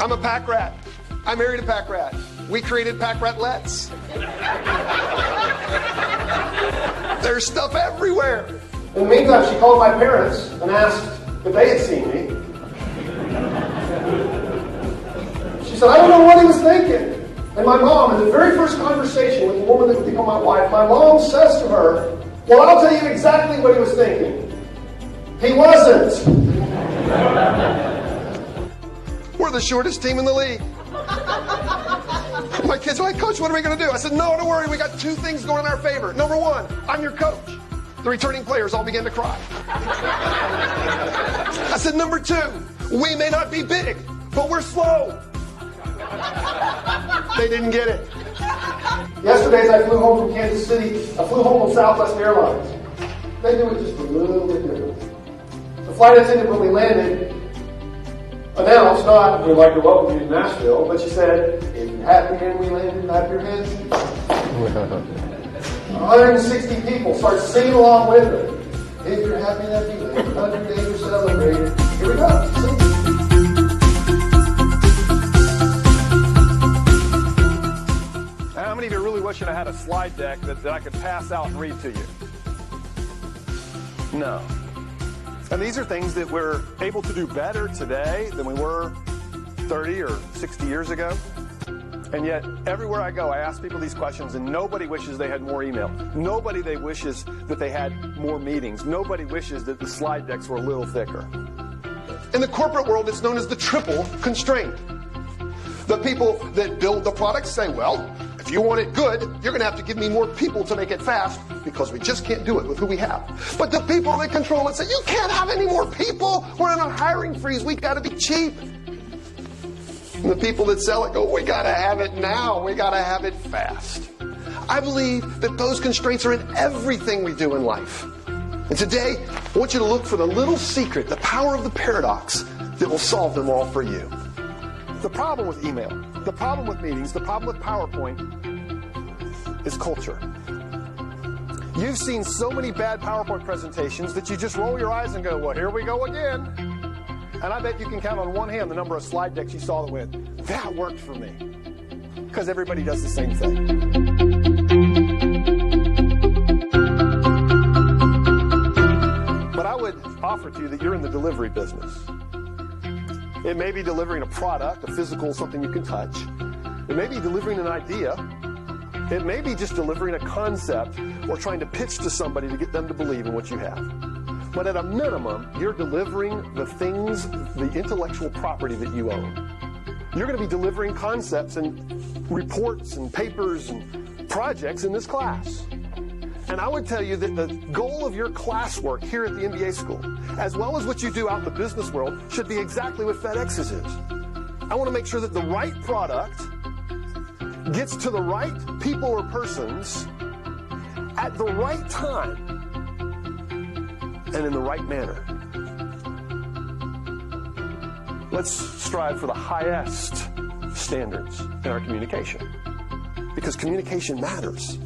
I'm a pack rat. I married a pack rat. We created pack ratlets. There's stuff everywhere. In the meantime, she called my parents and asked if they had seen me. She said, I don't know what he was thinking. And my mom, in the very first conversation with the woman that would become my wife, my mom says to her, well, I'll tell you exactly what he was thinking. He wasn't. We're the shortest team in the league. My kids are like, Coach, what are we going to do? I said, no, don't worry. We got two things going in our favor. Number one, I'm your coach. The returning players all began to cry. I said, number two, we may not be big, but we're slow. They didn't get it. Yesterday, as I flew home from Kansas City, I flew home on Southwest Airlines. They do it just a little bit different. The flight attendant, when we landed, announced not, we'd like to welcome you to Nashville, but she said, if you're happy and we landed, clap your hands. 160 people start singing along with her. If you're happy that you landed, 100 days are celebrated. Here we go. Sing. How many of you really wishing I had a slide deck that I could pass out and read to you? No. And these are things that we're able to do better today than we were 30 or 60 years ago. And yet, everywhere I go, I ask people these questions, and nobody wishes they had more email. Nobody wishes that they had more meetings. Nobody wishes that the slide decks were a little thicker. In the corporate world, it's known as the triple constraint. The people that build the product say, well, if you want it good, you're going to have to give me more people to make it fast because we just can't do it with who we have. But the people that control it say, you can't have any more people. We're in a hiring freeze. We got to be cheap. And the people that sell it go, we got to have it now. We got to have it fast. I believe that those constraints are in everything we do in life. And today, I want you to look for the little secret, the power of the paradox that will solve them all for you. The problem with email, the problem with meetings, the problem with PowerPoint is culture. You've seen so many bad PowerPoint presentations that you just roll your eyes and go, well, here we go again. And I bet you can count on one hand the number of slide decks you saw that went, that worked for me. Because everybody does the same thing. But I would offer to you that you're in the delivery business. It may be delivering a product, a physical, something you can touch. It may be delivering an idea. It may be just delivering a concept or trying to pitch to somebody to get them to believe in what you have. But at a minimum, you're delivering the things, the intellectual property that you own. You're going to be delivering concepts and reports and papers and projects in this class. And I would tell you that the goal of your classwork here at the MBA school, as well as what you do out in the business world, should be exactly what FedEx's is. I want to make sure that the right product gets to the right people or persons at the right time and in the right manner. Let's strive for the highest standards in our communication, because communication matters.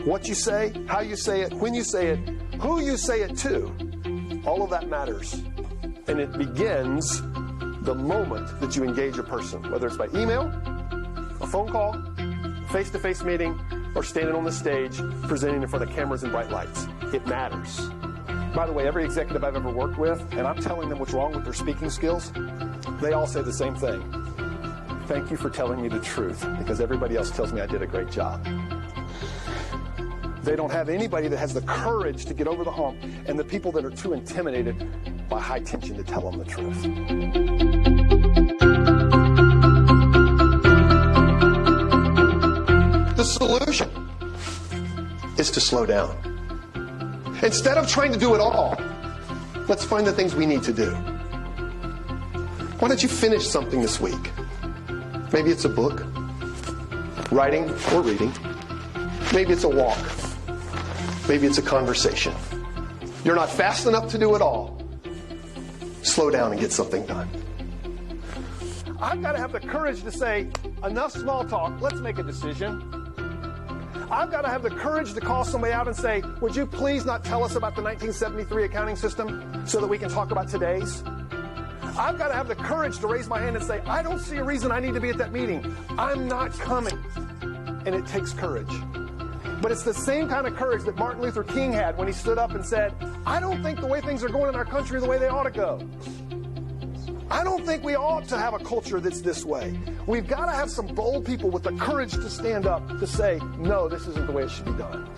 What you say, how you say it, when you say it, who you say it to, all of that matters. And it begins the moment that you engage a person, whether it's by email, a phone call, face-to-face meeting, or standing on the stage presenting in front of cameras and bright lights. It matters. By the way, every executive I've ever worked with, and I'm telling them what's wrong with their speaking skills, they all say the same thing. Thank you for telling me the truth, because everybody else tells me I did a great job. They don't have anybody that has the courage to get over the hump, and the people that are too intimidated by high tension to tell them the truth. The solution is to slow down. Instead of trying to do it all, let's find the things we need to do. Why don't you finish something this week? Maybe it's a book, writing or reading. Maybe it's a walk. Maybe it's a conversation. You're not fast enough to do it all. Slow down and get something done. I've got to have the courage to say, enough small talk, let's make a decision. I've got to have the courage to call somebody out and say, would you please not tell us about the 1973 accounting system so that we can talk about today's? I've got to have the courage to raise my hand and say, I don't see a reason I need to be at that meeting. I'm not coming. And it takes courage. But it's the same kind of courage that Martin Luther King had when he stood up and said, I don't think the way things are going in our country are the way they ought to go. I don't think we ought to have a culture that's this way. We've got to have some bold people with the courage to stand up to say, no, this isn't the way it should be done.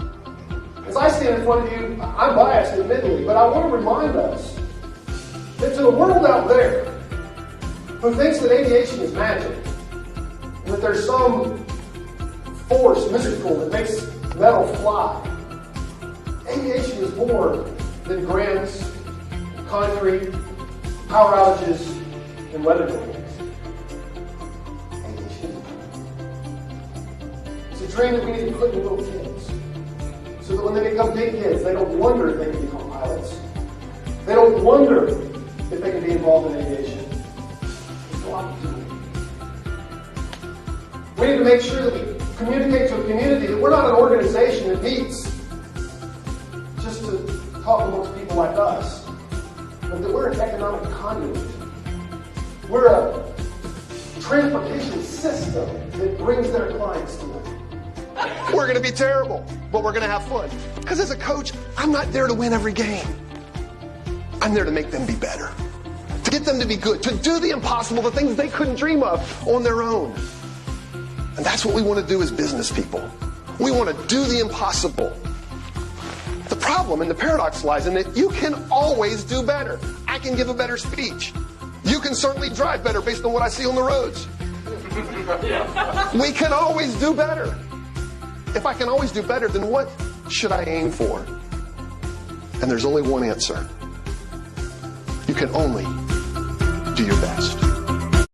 As I stand in front of you, I'm biased, admittedly, but I want to remind us that to the world out there who thinks that aviation is magic, and that there's some force mystical that makes metal fly, aviation is more than grants, concrete, power outages, and weather delays. Aviation is a dream that we need to put in little kids, so that when they become big kids, they don't wonder if they can become pilots. They don't wonder if they can be involved in aviation. There's a lot to do. We need to make sure that we communicate to a community that we're not an organization that meets just to talk amongst people like us, but that we're an economic conduit. We're a transportation system that brings their clients to them. We're going to be terrible, but we're going to have fun. Because as a coach, I'm not there to win every game. I'm there to make them be better, to get them to be good, to do the impossible, the things they couldn't dream of on their own. And that's what we want to do as business people. We want to do the impossible. The problem and the paradox lies in that you can always do better. I can give a better speech. You can certainly drive better based on what I see on the roads. We can always do better. If I can always do better, then what should I aim for? And there's only one answer. You can only do your best.